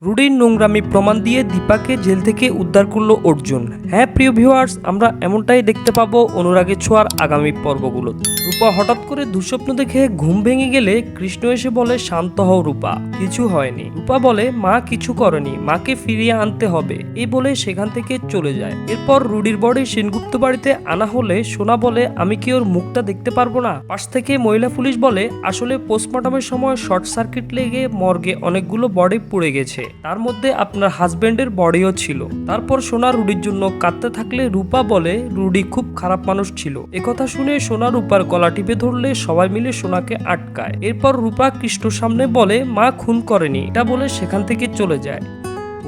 রুডির নোংরামি প্রমাণ দিয়ে দীপাকে জেল থেকে উদ্ধার করলো অর্জুন। হ্যাঁ প্রিয় ভিউয়ার্স, আমরা এমনটাই দেখতে পাবো অনুরাগের ছোঁয়ার আগামী পর্বগুলো। রূপা হঠাৎ করে দুঃস্বপ্ন দেখে ঘুম ভেঙে গেলে কৃষ্ণ এসে বলে, শান্ত হও রূপা, কিছু হয়নি। রূপা বলে, মা কিছু করেনি, মাকে ফিরিয়ে আনতে হবে, এই বলে সেখান থেকে চলে যায়। এরপর রুডির বডি সেনগুপ্ত বাড়িতে আনা হলে সোনা বলে, আমি কি ওর মুখটা দেখতে পারবো না? পাশ থেকে মহিলা পুলিশ বলে, আসলে পোস্টমর্টমের সময় শর্ট সার্কিট লেগে মর্গে অনেকগুলো বডি পুড়ে গেছে, তার মধ্যে আপনার হাজবেন্ডের বডিও ছিল। তারপর সোনা রুডির জন্য কাঁদতে থাকলে রূপা বলে, রুডি খুব খারাপ মানুষ ছিল। একথা শুনে সোনা রূপার গলা টিপে ধরলে সবাই মিলে সোনাকে আটকায়। এরপর রূপা কৃষ্ণর সামনে বলে, মা খুন করেনি, এটা বলে সেখান থেকে চলে যায়।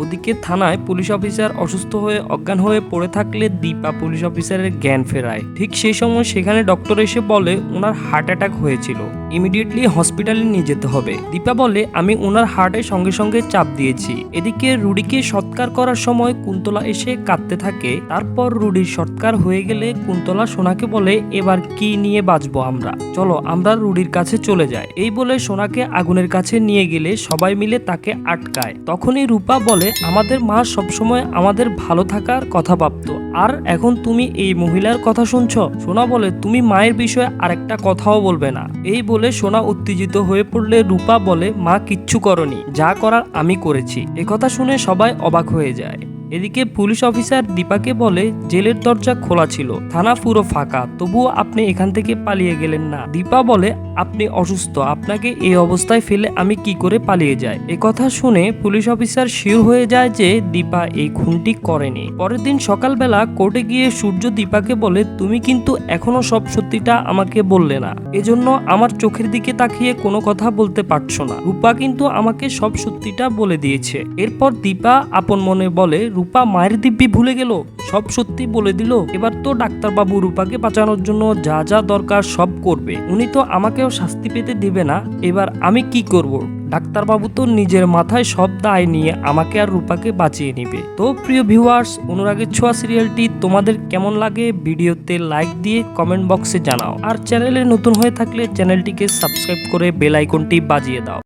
ওদিকে থানায় পুলিশ অফিসার অসুস্থ হয়ে অজ্ঞান হয়ে পড়ে থাকলে দীপা পুলিশ অফিসারের জ্ঞান ফেরায়। ঠিক সেই সময় সেখানে ডক্টর এসে বলে, ওনার হার্ট অ্যাটাক হয়েছিল, ইমিডিয়েটলি হসপিটালে নিয়ে যেতে হবে। দীপা বলে, আমি ওনার হার্টে সঙ্গে সঙ্গে চাপ দিয়েছি। এদিকে রুডিকে সৎকার করার সময় কুন্তলা এসে কাঁদতে থাকে। তারপর রুডির সৎকার হয়ে গেলে কুন্তলা সোনাকে বলে, এবার কি নিয়ে বাঁচবো আমরা, চলো আমরা রুডির কাছে চলে যাই। এই বলে সোনাকে আগুনের কাছে নিয়ে গেলে সবাই মিলে তাকে আটকায়। তখনই রূপা বলে, আমাদের মা সবসময় আমাদের ভালো থাকার কথা ভাবতো, আর এখন তুমি এই মহিলার কথা শুনছো? সোনা বলে, তুমি মায়ের বিষয়ে আরেকটা কথাও বলবে না। এই বলে সোনা উত্তেজিত হয়ে পড়লে রূপা বলে, মা কিচ্ছু করনি, যা করার আমি করেছি। একথা শুনে সবাই অবাক হয়ে যায়। এদিকে পুলিশ অফিসার দীপাকে বলে, জেলের দরজা খোলা ছিল, থানা পুরো ফাঁকা, তবুও আপনি এখান থেকে পালিয়ে গেলেন না। দীপা বলে, আপনি অসুস্থ, আপনাকে এই অবস্থায় ফেলে আমি কি করে পালিয়ে যাই? একথা শুনে পুলিশ অফিসার শিওর হয়ে যায় যে দীপা এই খুনটি করেনি। পরের দিন সকালবেলা কোর্টে গিয়ে সূর্য দীপাকে বলে, তুমি কিন্তু এখনো সব সত্যিটা আমাকে বললে না, এজন্য আমার চোখের দিকে তাকিয়ে কোনো কথা বলতে পারছো না। রূপা কিন্তু আমাকে সব সত্যিটা বলে দিয়েছে। এরপর দীপা আপন মনে বলে, রূপা মায়ের দিব্যি ভুলে গেল, সব সত্যি বলে দিল। এবার তো ডাক্তারবাবু রূপাকে বাঁচানোর জন্য যা যা দরকার সব করবে, উনি তো আমাকেও শাস্তি পেতে দিবে না। এবার আমি কি করব? ডাক্তারবাবু তো নিজের মাথায় সব দায় নিয়ে আমাকে আর রূপাকে বাঁচিয়ে নিবে। তো প্রিয় ভিউয়ার্স, অনুরাগের ছোঁয়া সিরিয়ালটি তোমাদের কেমন লাগে ভিডিওতে লাইক দিয়ে কমেন্ট বক্সে জানাও, আর চ্যানেলে নতুন হয়ে থাকলে চ্যানেলটিকে সাবস্ক্রাইব করে বেল আইকনটি বাজিয়ে দাও।